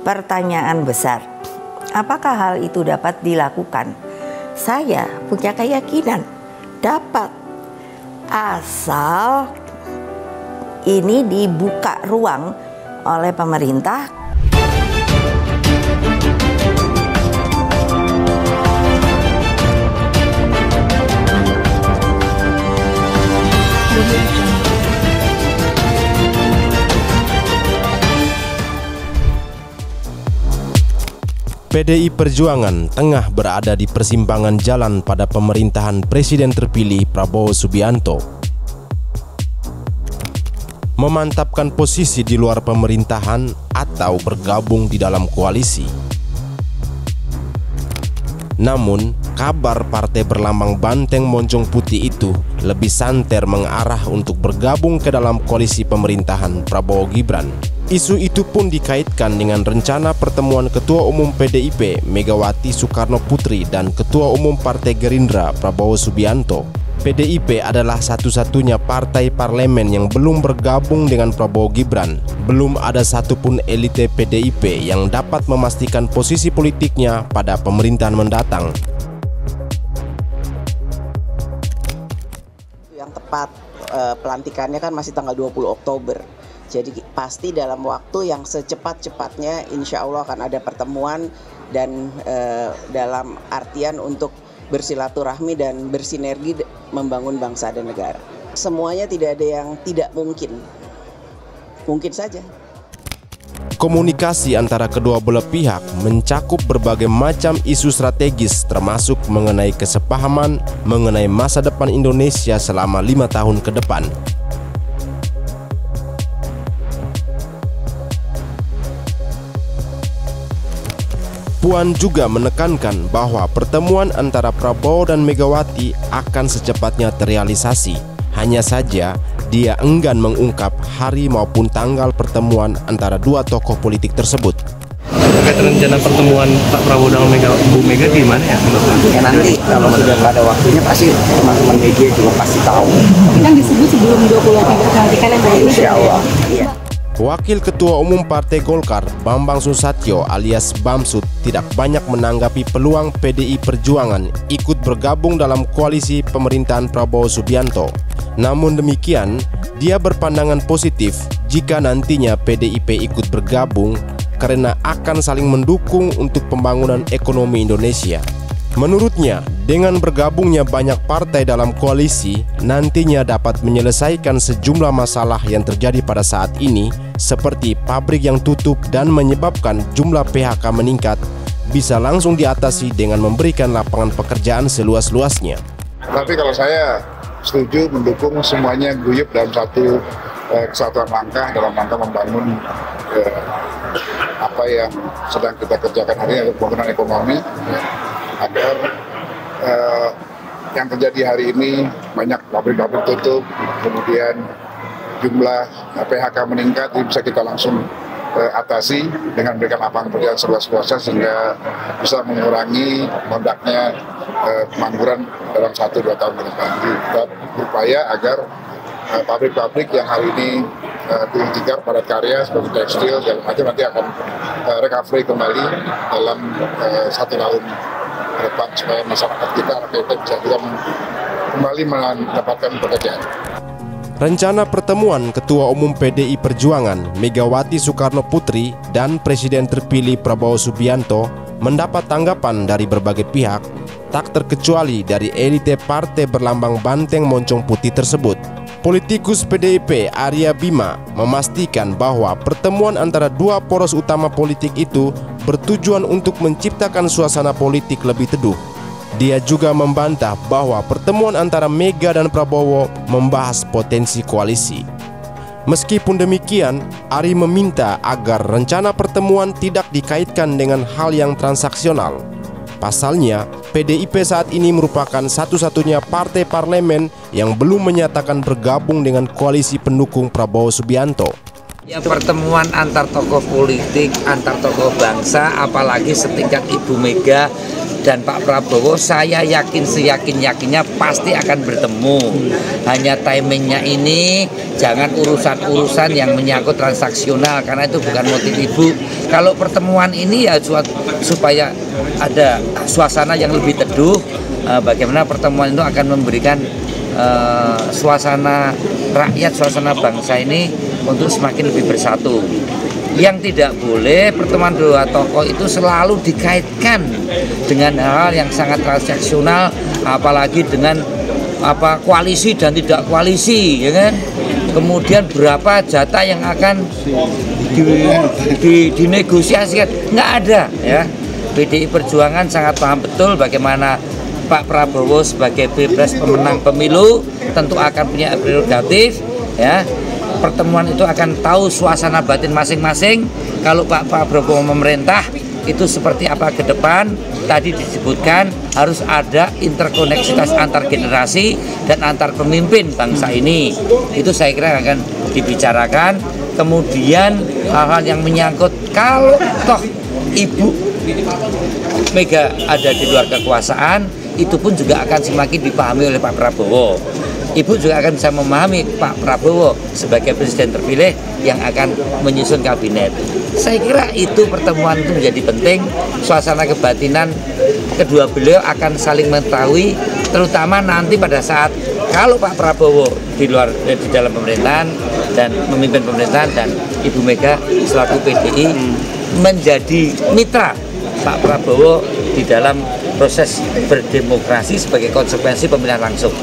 pertanyaan besar. Apakah hal itu dapat dilakukan? Saya punya keyakinan dapat, asal ini dibuka ruang oleh pemerintah. PDI Perjuangan tengah berada di persimpangan jalan pada pemerintahan Presiden terpilih Prabowo Subianto. Memantapkan posisi di luar pemerintahan atau bergabung di dalam koalisi. Namun, kabar partai berlambang banteng moncong putih itu lebih santer mengarah untuk bergabung ke dalam koalisi pemerintahan Prabowo Gibran. Isu itu pun dikaitkan dengan rencana pertemuan Ketua Umum PDIP Megawati Soekarno Putri dan Ketua Umum Partai Gerindra Prabowo Subianto. PDIP adalah satu-satunya partai parlemen yang belum bergabung dengan Prabowo Gibran. Belum ada satupun elite PDIP yang dapat memastikan posisi politiknya pada pemerintahan mendatang. Yang tepat pelantikannya kan masih tanggal 20 Oktober. Jadi pasti dalam waktu yang secepat-cepatnya insya Allah akan ada pertemuan dan dalam artian untuk bersilaturahmi dan bersinergi membangun bangsa dan negara. Semuanya tidak ada yang tidak mungkin. Mungkin saja. Komunikasi antara kedua belah pihak mencakup berbagai macam isu strategis termasuk mengenai kesepahaman mengenai masa depan Indonesia selama 5 tahun ke depan. Puan juga menekankan bahwa pertemuan antara Prabowo dan Megawati akan secepatnya terrealisasi. Hanya saja, dia enggan mengungkap hari maupun tanggal pertemuan antara dua tokoh politik tersebut. Terkait rencana pertemuan Pak Prabowo dengan Bu Mega gimana ya? Ya nanti kalau sudah pada waktunya pasti teman-teman media juga pasti tahu. Tapi kan disebut sebelum 23 pelantikan yang baru ini. Insya Allah. Iya. Wakil Ketua Umum Partai Golkar, Bambang Susatyo alias Bamsud, tidak banyak menanggapi peluang PDI Perjuangan ikut bergabung dalam koalisi pemerintahan Prabowo Subianto. Namun demikian, dia berpandangan positif jika nantinya PDIP ikut bergabung karena akan saling mendukung untuk pembangunan ekonomi Indonesia. Menurutnya, dengan bergabungnya banyak partai dalam koalisi, nantinya dapat menyelesaikan sejumlah masalah yang terjadi pada saat ini, seperti pabrik yang tutup dan menyebabkan jumlah PHK meningkat, bisa langsung diatasi dengan memberikan lapangan pekerjaan seluas-luasnya. Tapi kalau saya setuju mendukung semuanya guyup dalam satu kesatuan langkah dalam rangka membangun apa yang sedang kita kerjakan hari ini, pembangunan ekonomi, agar yang terjadi hari ini banyak pabrik-pabrik tutup, kemudian jumlah PHK meningkat, ini bisa kita langsung atasi dengan memberikan lapangan pekerjaan seluas-luasnya sehingga bisa mengurangi meledaknya pengangguran dalam 1-2 tahun ke depan. Kita berupaya agar pabrik-pabrik yang hari ini diintikan padat karya seperti tekstil dan macam nanti akan recovery kembali dalam 1 tahun ke depan supaya masyarakat kita bisa juga kembali mendapatkan pekerjaan. Rencana pertemuan Ketua Umum PDI Perjuangan Megawati Soekarno Putri dan Presiden terpilih Prabowo Subianto mendapat tanggapan dari berbagai pihak, tak terkecuali dari elite partai berlambang banteng moncong putih tersebut. Politikus PDIP Arya Bima memastikan bahwa pertemuan antara dua poros utama politik itu bertujuan untuk menciptakan suasana politik lebih teduh. Dia juga membantah bahwa pertemuan antara Mega dan Prabowo membahas potensi koalisi. Meskipun demikian, Ari meminta agar rencana pertemuan tidak dikaitkan dengan hal yang transaksional. Pasalnya, PDIP saat ini merupakan satu-satunya partai parlemen yang belum menyatakan bergabung dengan koalisi pendukung Prabowo Subianto. Ya, pertemuan antar tokoh politik, antar tokoh bangsa, apalagi setingkat Ibu Mega dan Pak Prabowo saya yakin seyakin-yakinnya pasti akan bertemu. Hanya timingnya ini jangan urusan-urusan yang menyangkut transaksional karena itu bukan motif Ibu. Kalau pertemuan ini ya supaya ada suasana yang lebih teduh, bagaimana pertemuan itu akan memberikan suasana rakyat, suasana bangsa ini untuk semakin lebih bersatu. Yang tidak boleh pertemuan dua tokoh itu selalu dikaitkan dengan hal yang sangat transaksional, apalagi dengan koalisi dan tidak koalisi, ya kan? Kemudian berapa jatah yang akan dinegosiasikan, nggak ada, ya. PDI Perjuangan sangat paham betul bagaimana Pak Prabowo sebagai pilpres pemenang pemilu tentu akan punya prerogatif, ya. Pertemuan itu akan tahu suasana batin masing-masing. Kalau Pak Prabowo memerintah itu seperti apa ke depan. Tadi disebutkan harus ada interkoneksitas antar generasi dan antar pemimpin bangsa ini. Itu saya kira akan dibicarakan. Kemudian hal-hal yang menyangkut kalau toh Ibu Mega ada di luar kekuasaan, itu pun juga akan semakin dipahami oleh Pak Prabowo. Ibu juga akan bisa memahami Pak Prabowo sebagai presiden terpilih yang akan menyusun kabinet. Saya kira itu pertemuan itu menjadi penting. Suasana kebatinan kedua beliau akan saling mengetahui, terutama nanti pada saat kalau Pak Prabowo di dalam pemerintahan dan memimpin pemerintahan dan Ibu Mega selaku PDI menjadi mitra Pak Prabowo di dalam proses berdemokrasi sebagai konsekuensi pemilihan langsung.